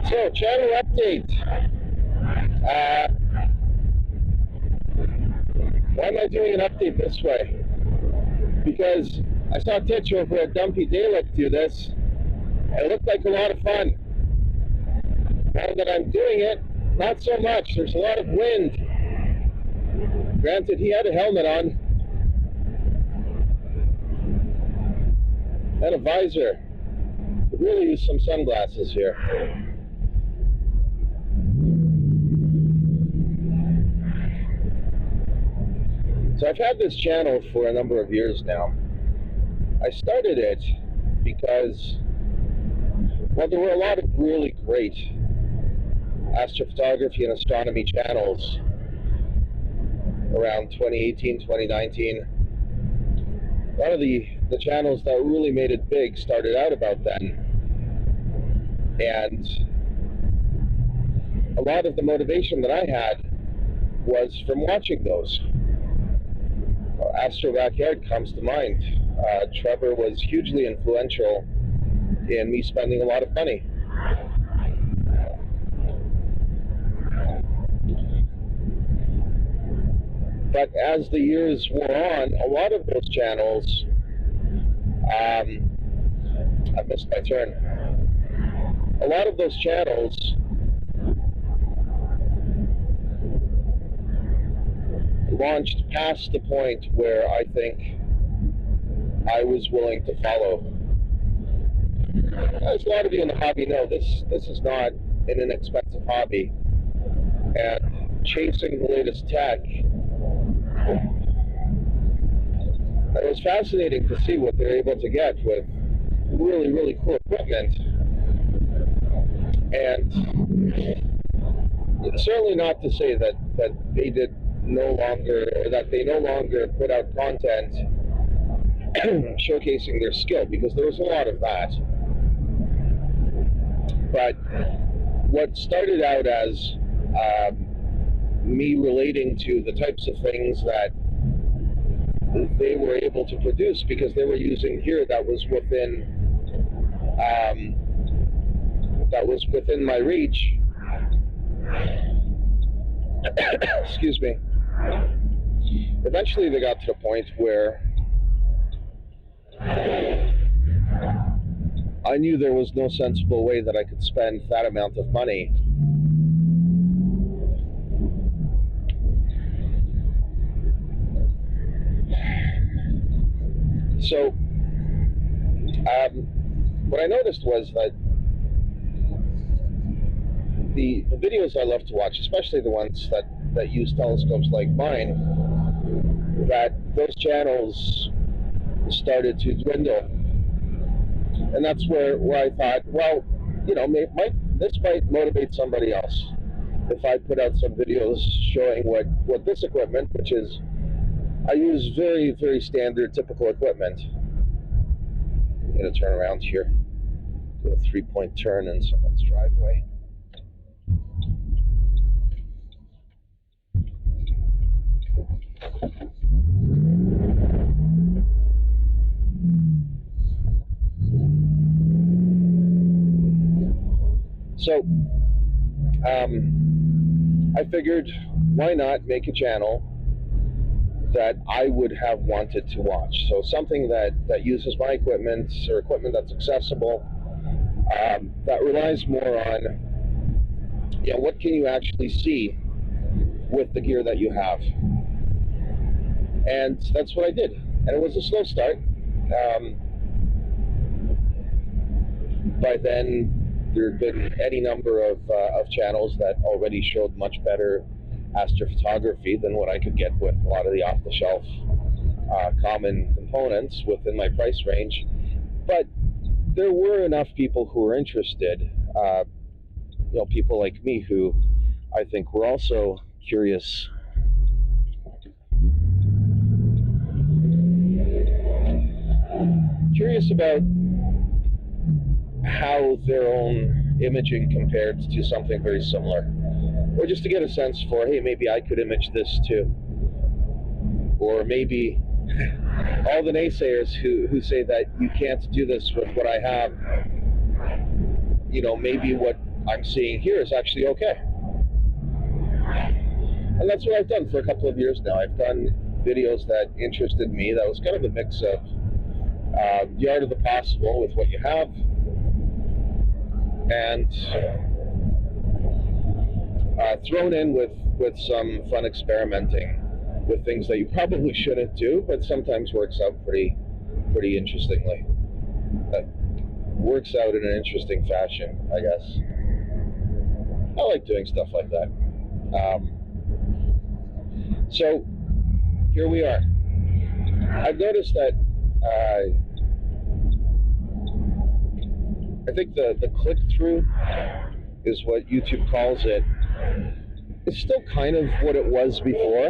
So, channel update. Why am I doing an update this way? Because I saw Tich over at Dumpy Dalek do this. It looked like a lot of fun. Now that I'm doing it, not so much. There's a lot of wind. Granted, he had a helmet on and a visor. Could really use some sunglasses here. So I've had this channel for a number of years now. I started it because, well, there were a lot of really great astrophotography and astronomy channels around 2018, 2019. A lot of the channels that really made it big started out about then. And a lot of the motivation that I had was from watching those. Astro Backyard comes to mind. Trevor was hugely influential in me spending a lot of money. But as the years wore on, a lot of those channels, I missed my turn. A lot of those channels launched past the point where I think I was willing to follow. As a lot of you in the hobby know, this is not an inexpensive hobby, and chasing the latest tech, it was fascinating to see what they're able to get with really, really cool equipment. And it's certainly not to say that they no longer put out content showcasing their skill, because there was a lot of that. But what started out as me relating to the types of things that they were able to produce, because they were using gear that was within my reach. Excuse me. Eventually they got to the point where I knew there was no sensible way that I could spend that amount of money. So what I noticed was that the videos I love to watch, especially the ones that use telescopes like mine, that those channels started to dwindle. And that's where I thought, well, you know, this might motivate somebody else if I put out some videos showing what this equipment, which is, I use very, very standard, typical equipment. I'm going to turn around here, do a 3-point turn in someone's driveway. So, I figured, why not make a channel that I would have wanted to watch? So something that uses my equipment, or equipment that's accessible, that relies more on, you know, what can you actually see with the gear that you have? And that's what I did. And it was a slow start. By then, there had been any number of channels that already showed much better astrophotography than what I could get with a lot of the off-the-shelf common components within my price range. But there were enough people who were interested, you know, people like me who I think were also curious. Curious about how their own imaging compared to something very similar, or just to get a sense for, hey, maybe I could image this too, or maybe all the naysayers who say that you can't do this with what I have, you know, maybe what I'm seeing here is actually okay. And that's what I've done for a couple of years now. I've done videos that interested me. That was kind of a mix of the art of the possible with what you have, and thrown in with some fun experimenting with things that you probably shouldn't do, but sometimes works out pretty interestingly. Works out in an interesting fashion, I guess. I like doing stuff like that. So here we are. I've noticed that I think the click-through is what YouTube calls it. It's still kind of what it was before.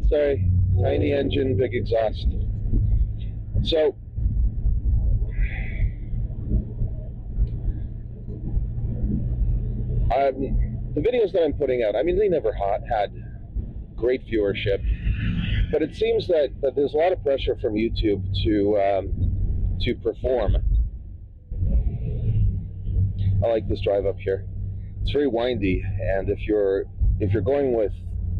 Sorry, tiny engine, big exhaust. So, the videos that I'm putting out, I mean, they never had great viewership, but it seems that there's a lot of pressure from YouTube to perform. I like this drive up here. It's very windy, and if you're going with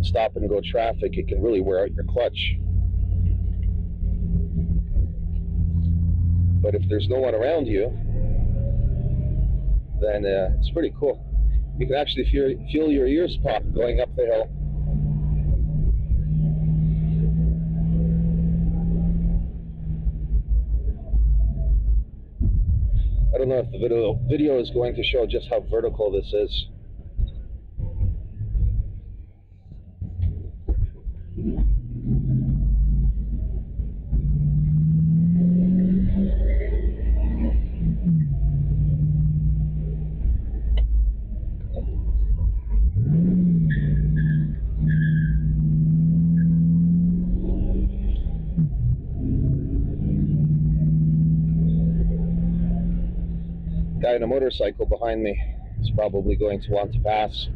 stop and go traffic, it can really wear out your clutch. But if there's no one around you, then it's pretty cool. You can actually feel your ears pop going up the hill. I don't know if the video is going to show just how vertical this is. Guy on a motorcycle behind me is probably going to want to pass.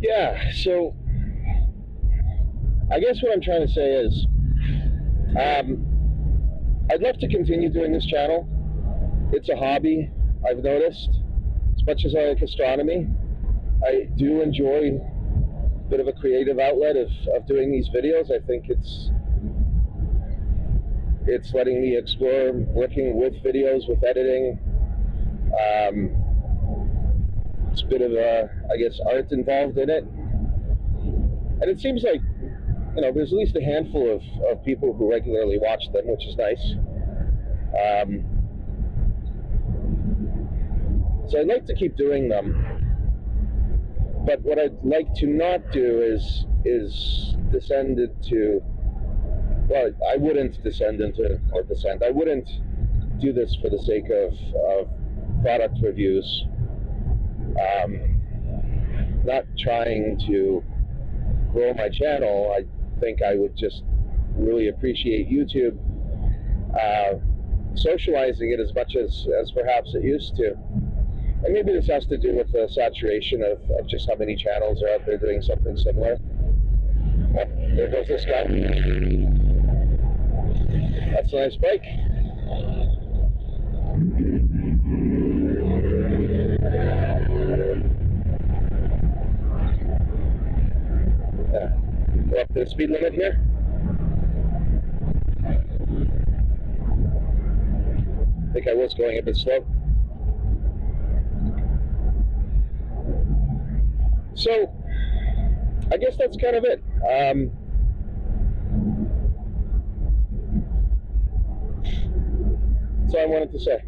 Yeah, so I guess what I'm trying to say is I'd love to continue doing this channel. It's a hobby, I've noticed. As much as I like astronomy, I do enjoy a bit of a creative outlet of doing these videos. I think it's letting me explore working with videos, with editing. It's a bit of I guess, art involved in it. And it seems like, there's at least a handful of people who regularly watch them, which is nice. So I'd like to keep doing them. But what I'd like to not do is descend into, well, I wouldn't descend into, or descend, I wouldn't do this for the sake of product reviews. Not trying to grow my channel. I think I would just really appreciate YouTube socializing it as much as perhaps it used to. And maybe this has to do with the saturation of just how many channels are out there doing something similar. Oh, there goes this guy. That's a nice bike. Go up to the speed limit here. I think I was going a bit slow. So, I guess that's kind of it. That's all I wanted to say.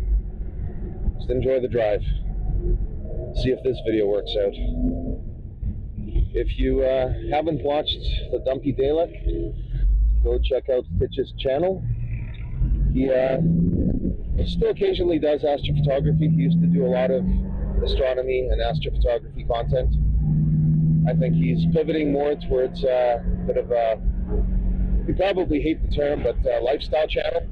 Just enjoy the drive. See if this video works out. If you haven't watched the Dumpy Dalek, go check out Tich's channel. He still occasionally does astrophotography. He used to do a lot of astronomy and astrophotography content. I think he's pivoting more towards a bit of a, you probably hate the term, but lifestyle channel.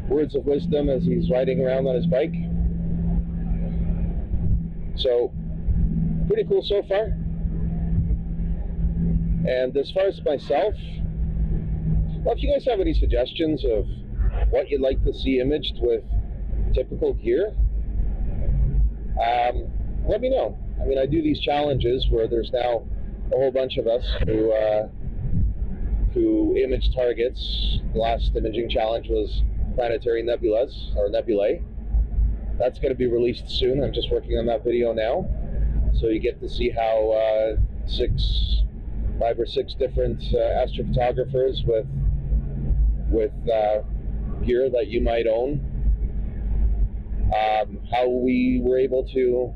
Words of wisdom as he's riding around on his bike. So, pretty cool so far. And as far as myself, well, if you guys have any suggestions of what you'd like to see imaged with typical gear, let me know. I mean, I do these challenges where there's now a whole bunch of us who image targets. The last imaging challenge was planetary nebulas, or nebulae. That's going to be released soon. I'm just working on that video now. So you get to see how 5 or 6 different astrophotographers with gear that you might own, how we were able to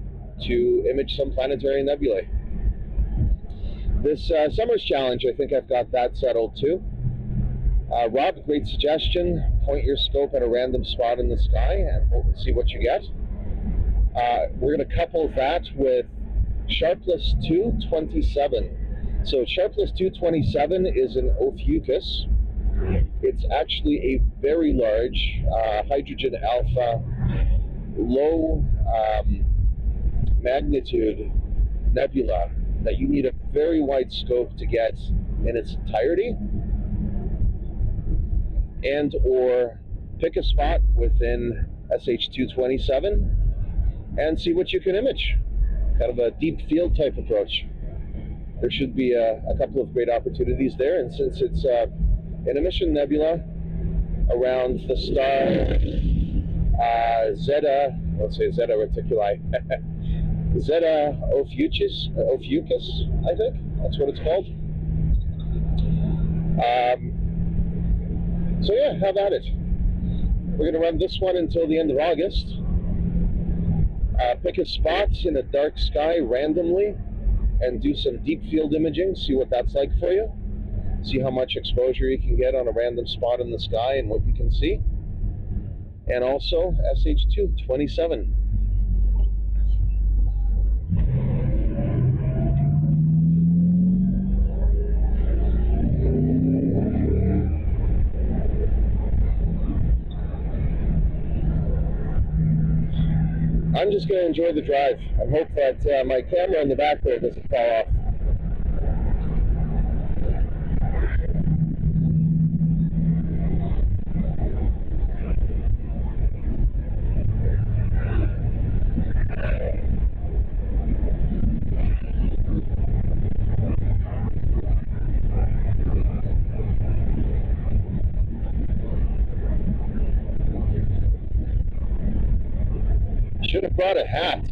image some planetary nebulae. This summer's challenge, I think I've got that settled too. Rob, great suggestion. Point your scope at a random spot in the sky and see what you get. We're going to couple that with Sharpless 227. So Sharpless 227 is an Ophiuchus. It's actually a very large hydrogen alpha, low magnitude nebula that you need a very wide scope to get in its entirety, and or pick a spot within SH227 and see what you can image. Kind of a deep field type approach. There should be a couple of great opportunities there, and since it's an emission nebula around the star Zeta, let's say Zeta Reticuli, Zeta Ophiuchus, I think that's what it's called. So yeah, have at it. We're going to run this one until the end of August. Pick a spot in a dark sky randomly and do some deep field imaging, see what that's like for you. See how much exposure you can get on a random spot in the sky and what you can see. And also SH227. I'm just going to enjoy the drive and hope that my camera in the back there doesn't fall off. Should have brought a hat.